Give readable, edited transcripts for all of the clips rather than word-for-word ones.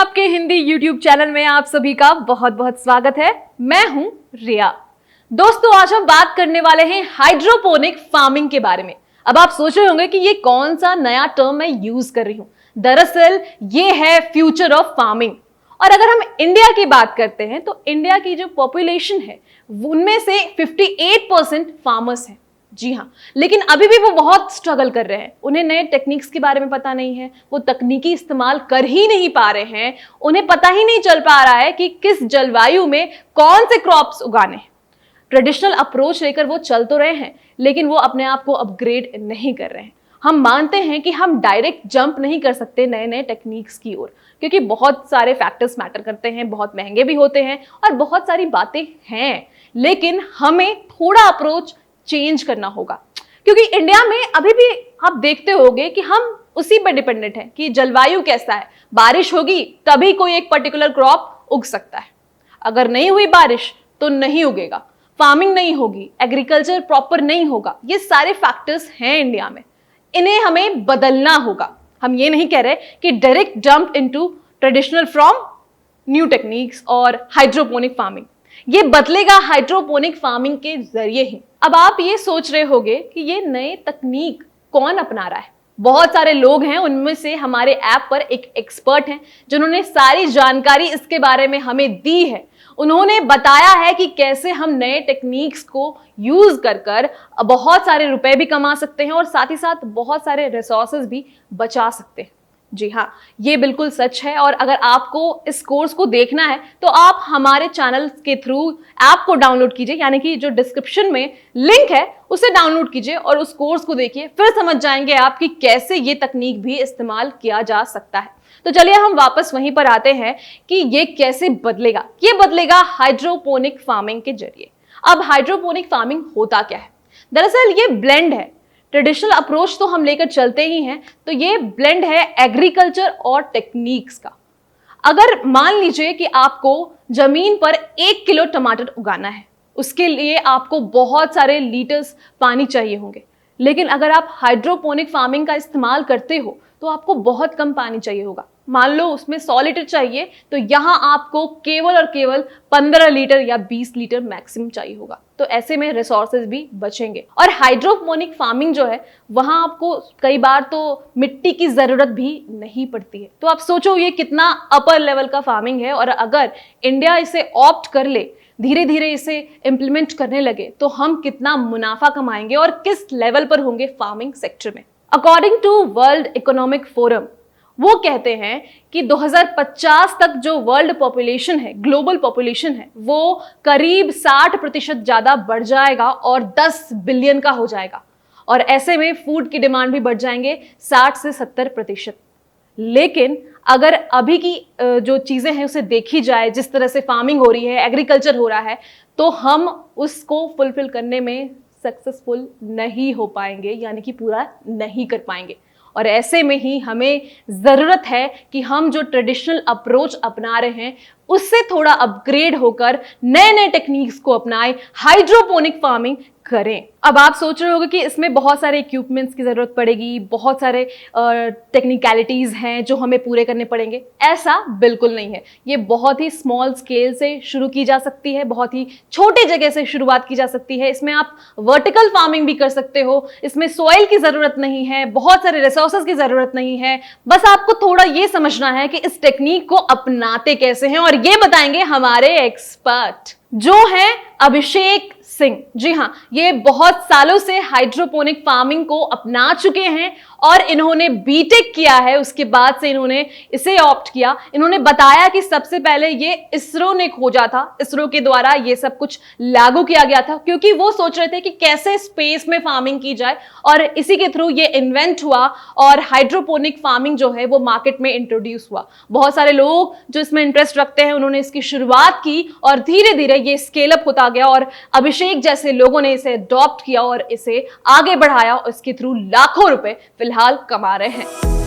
आपके Hindi YouTube channel में आप सभी का बहुत बहुत स्वागत है। मैं हूं रिया। दोस्तों, आज हम बात करने वाले हैं हाइड्रोपोनिक फार्मिंग के बारे में। अब आप सोच रहे होंगे कि ये कौन सा नया टर्म मैं यूज कर रही हूं। दरअसल ये है फ्यूचर ऑफ फार्मिंग। और अगर हम इंडिया की बात करते हैं तो इंडिया की जो पॉपुलेशन है उनमें से 58% फार्मर्स हैं। जी हाँ, लेकिन अभी भी वो बहुत स्ट्रगल कर रहे हैं। उन्हें नए टेक्निक्स के बारे में पता नहीं है, वो तकनीकी इस्तेमाल कर ही नहीं पा रहे हैं। उन्हें पता ही नहीं चल पा रहा है कि किस जलवायु में कौन से क्रॉप्स उगाने हैं। ट्रेडिशनल अप्रोच लेकर वो चल तो रहे हैं, लेकिन वो अपने आप को अपग्रेड नहीं कर रहे हैं। हम मानते हैं कि हम डायरेक्ट जंप नहीं कर सकते नए नए टेक्निक्स की ओर, क्योंकि बहुत सारे फैक्टर्स मैटर करते हैं, बहुत महंगे भी होते हैं और बहुत सारी बातें हैं। लेकिन हमें थोड़ा अप्रोच चेंज करना होगा, क्योंकि इंडिया में अभी भी आप देखते होंगे कि हम उसी पर डिपेंडेंट हैं कि जलवायु कैसा है। बारिश होगी तभी कोई एक पर्टिकुलर क्रॉप उग सकता है, अगर नहीं हुई बारिश तो नहीं उगेगा। फार्मिंग नहीं होगी, एग्रीकल्चर प्रॉपर नहीं होगा। ये सारे फैक्टर्स हैं इंडिया में, इन्हें हमें बदलना होगा। हम ये नहीं कह रहे कि direct jump into traditional from new techniques और हाइड्रोपोनिक फार्मिंग। ये बदलेगा हाइड्रोपोनिक फार्मिंग के जरिए ही। अब आप ये सोच रहे होंगे कि ये नए तकनीक कौन अपना रहा है। बहुत सारे लोग हैं, उनमें से हमारे ऐप पर एक एक्सपर्ट हैं जिन्होंने सारी जानकारी इसके बारे में हमें दी है। उन्होंने बताया है कि कैसे हम नए टेक्निक्स को यूज कर बहुत सारे रुपए भी कमा सकते हैं और साथ ही साथ बहुत सारे रिसोर्सेज भी बचा सकते हैं। जी हाँ, ये बिल्कुल सच है। और अगर आपको इस कोर्स को देखना है तो आप हमारे चैनल के थ्रू ऐप को डाउनलोड कीजिए, यानी कि जो डिस्क्रिप्शन में लिंक है उसे डाउनलोड कीजिए और उस कोर्स को देखिए। फिर समझ जाएंगे आप कि कैसे ये तकनीक भी इस्तेमाल किया जा सकता है। तो चलिए हम वापस वहीं पर आते हैं कि ये कैसे बदलेगा। ये बदलेगा हाइड्रोपोनिक फार्मिंग के जरिए। अब हाइड्रोपोनिक फार्मिंग होता क्या है? दरअसल ये ब्लेंड है। ट्रेडिशनल अप्रोच तो हम लेकर चलते ही हैं, तो ये ब्लेंड है एग्रीकल्चर और टेक्निक्स का। अगर मान लीजिए कि आपको जमीन पर 1 किलो टमाटर उगाना है, उसके लिए आपको बहुत सारे लीटर्स पानी चाहिए होंगे। लेकिन अगर आप हाइड्रोपोनिक फार्मिंग का इस्तेमाल करते हो तो आपको बहुत कम पानी चाहिए होगा। मान लो उसमें 100 लीटर चाहिए, तो यहां आपको केवल और केवल 15 लीटर या 20 लीटर मैक्सिमम चाहिए होगा। तो ऐसे में रिसोर्सेज भी बचेंगे। और हाइड्रोपोनिक फार्मिंग जो है वहां आपको कई बार तो मिट्टी की जरूरत भी नहीं पड़ती है। तो आप सोचो ये कितना अपर लेवल का फार्मिंग है। और अगर इंडिया इसे ऑप्ट कर ले, धीरे धीरे इसे इंप्लीमेंट करने लगे, तो हम कितना मुनाफा कमाएंगे और किस लेवल पर होंगे फार्मिंग सेक्टर में। According to World Economic Forum, वो कहते हैं कि 2050 तक जो वर्ल्ड पॉपुलेशन है, ग्लोबल पॉपुलेशन है, वो करीब 60% ज्यादा बढ़ जाएगा और 10 बिलियन का हो जाएगा। और ऐसे में फूड की डिमांड भी बढ़ जाएंगे 60 से 70%। लेकिन अगर अभी की जो चीजें हैं उसे देखी जाए, जिस तरह से फार्मिंग हो रही है, एग्रीकल्चर हो रहा है, तो हम उसको फुलफिल करने में सक्सेसफुल नहीं हो पाएंगे, यानी कि पूरा नहीं कर पाएंगे। और ऐसे में ही हमें ज़रूरत है कि हम जो ट्रेडिशनल अप्रोच अपना रहे हैं उससे थोड़ा अपग्रेड होकर नए नए टेक्निक्स को अपनाएं, हाइड्रोपोनिक फार्मिंग करें। अब आप सोच रहे होंगे कि इसमें बहुत सारे इक्विपमेंट्स की ज़रूरत पड़ेगी, बहुत सारे टेक्निकलिटीज़ हैं जो हमें पूरे करने पड़ेंगे। ऐसा बिल्कुल नहीं है। ये बहुत ही स्मॉल स्केल से शुरू की जा सकती है, बहुत ही छोटे जगह से शुरुआत की जा सकती है। इसमें आप वर्टिकल फार्मिंग भी कर सकते हो। इसमें सॉइल की ज़रूरत नहीं है, बहुत सारे रिसोर्सेज की ज़रूरत नहीं है। बस आपको थोड़ा ये समझना है कि इस टेक्निक को अपनाते कैसे हैं, और ये बताएंगे हमारे एक्सपर्ट जो हैं अभिषेक सिंह। जी हाँ, ये बहुत सालों से हाइड्रोपोनिक फार्मिंग को अपना चुके हैं और इन्होंने बीटेक किया है। उसके बाद से इन्होंने इसे ऑप्ट किया। इन्होंने बताया कि सबसे पहले ये इसरो ने खोजा था, इसरो के द्वारा ये सब कुछ लागू किया गया था, क्योंकि वो सोच रहे थे कि कैसे स्पेस में फार्मिंग की जाए, और इसी के थ्रू ये इन्वेंट हुआ और हाइड्रोपोनिक फार्मिंग जो है वो मार्केट में इंट्रोड्यूस हुआ। बहुत सारे लोग जो इसमें इंटरेस्ट रखते हैं उन्होंने इसकी शुरुआत की और धीरे धीरे ये स्केल अप होता गया और अभिषेक जैसे लोगों ने इसे अडॉप्ट किया और इसे आगे बढ़ाया और इसके थ्रू लाखों रुपए फिलहाल कमा रहे हैं।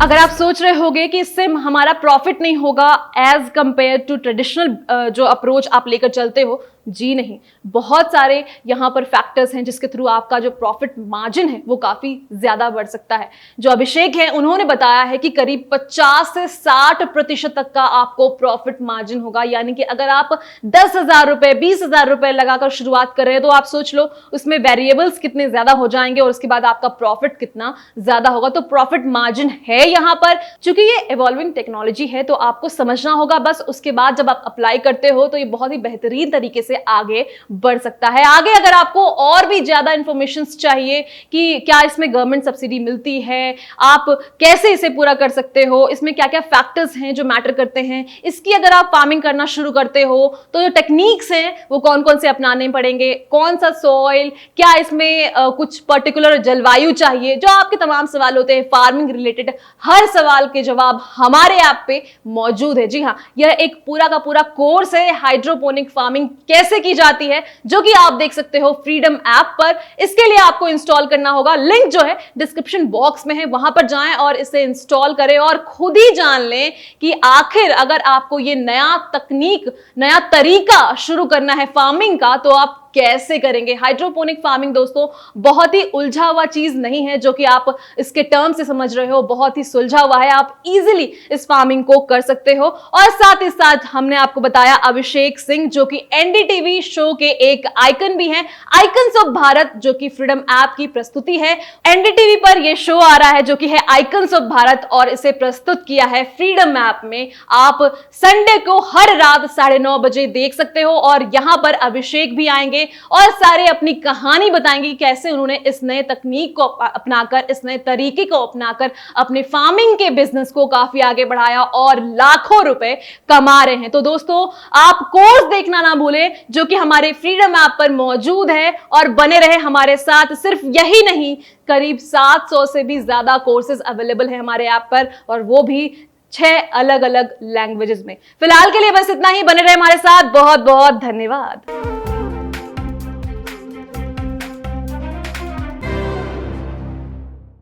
अगर आप सोच रहे होंगे कि इससे हमारा प्रॉफिट नहीं होगा एज कंपेयर टू ट्रेडिशनल जो अप्रोच आप लेकर चलते हो, जी नहीं, बहुत सारे यहाँ पर फैक्टर्स हैं जिसके थ्रू आपका जो प्रॉफिट मार्जिन है वो काफी ज्यादा बढ़ सकता है। जो अभिषेक है उन्होंने बताया है कि करीब 50 से 60% तक का आपको प्रॉफिट मार्जिन होगा, यानी कि अगर आप 10,000 रुपए 20,000 रुपए लगाकर शुरुआत कर रहे हैं तो आप सोच लो उसमें वेरिएबल्स कितने ज्यादा हो जाएंगे और उसके बाद आपका प्रॉफिट कितना ज्यादा होगा। तो प्रॉफिट मार्जिन है यहाँ पर, चूंकि ये इवॉल्विंग टेक्नोलॉजी है तो आपको समझना होगा, बस उसके बाद जब आप अप्लाई करते हो तो ये बहुत ही बेहतरीन तरीके से आगे बढ़ सकता है। आगे अगर आपको और भी ज्यादा इंफॉर्मेशन चाहिए कि क्या इसमें गवर्नमेंट सब्सिडी मिलती है, आप कैसे इसे पूरा कर सकते हो, इसमें क्या क्या फैक्टर्स हैं जो मैटर करते हैं, इसकी अगर आप फार्मिंग करना शुरू करते हो तो जो टेक्निक्स हैं वो कौन कौन से अपनाने पड़ेंगे, कौन सा सॉइल, क्या इसमें कुछ पर्टिकुलर जलवायु चाहिए, जो आपके तमाम सवाल होते हैं फार्मिंग रिलेटेड, हर सवाल के जवाब हमारे ऐप पे मौजूद है। जी हाँ, यह एक पूरा का पूरा कोर्स है, हाइड्रोपोनिक फार्मिंग कैसे की जाती है, जो कि आप देख सकते हो फ्रीडम ऐप पर। इसके लिए आपको इंस्टॉल करना होगा, लिंक जो है डिस्क्रिप्शन बॉक्स में है, वहां पर जाएं और इसे इंस्टॉल करें और खुद ही जान लें कि आखिर अगर आपको ये नया तकनीक, नया तरीका शुरू करना है फार्मिंग का तो आप कैसे करेंगे। हाइड्रोपोनिक फार्मिंग दोस्तों बहुत ही उलझा हुआ चीज नहीं है जो कि आप इसके टर्म से समझ रहे हो, बहुत ही सुलझा हुआ है, आप इजीली इस फार्मिंग को कर सकते हो। और साथ ही साथ हमने आपको बताया अभिषेक सिंह जो कि एनडीटीवी शो के एक आइकन भी हैं, आइकन्स ऑफ भारत, जो कि फ्रीडम ऐप की प्रस्तुति है। एनडीटीवी पर यह शो आ रहा है जो कि है आइकन्स ऑफ भारत और इसे प्रस्तुत किया है फ्रीडम ऐप में। आप संडे को हर रात 9:30 बजे देख सकते हो और यहां पर अभिषेक भी आएंगे और सारे अपनी कहानी बताएंगे कि कैसे उन्होंने इस नए तकनीक को अपनाकर, इस नए तरीके को अपनाकर अपने फार्मिंग के बिजनेस को काफी आगे बढ़ाया और लाखों रुपए कमा रहे हैं। तो दोस्तों आप कोर्स देखना ना भूलें जो कि हमारे फ्रीडम ऐप पर मौजूद है और बने रहे हमारे साथ। सिर्फ यही नहीं, करीब 700 से भी ज्यादा कोर्सेज अवेलेबल है हमारे ऐप पर और वो भी 6 अलग अलग लैंग्वेजेस में। फिलहाल के लिए बस इतना ही, बने रहे हमारे साथ। बहुत बहुत धन्यवाद।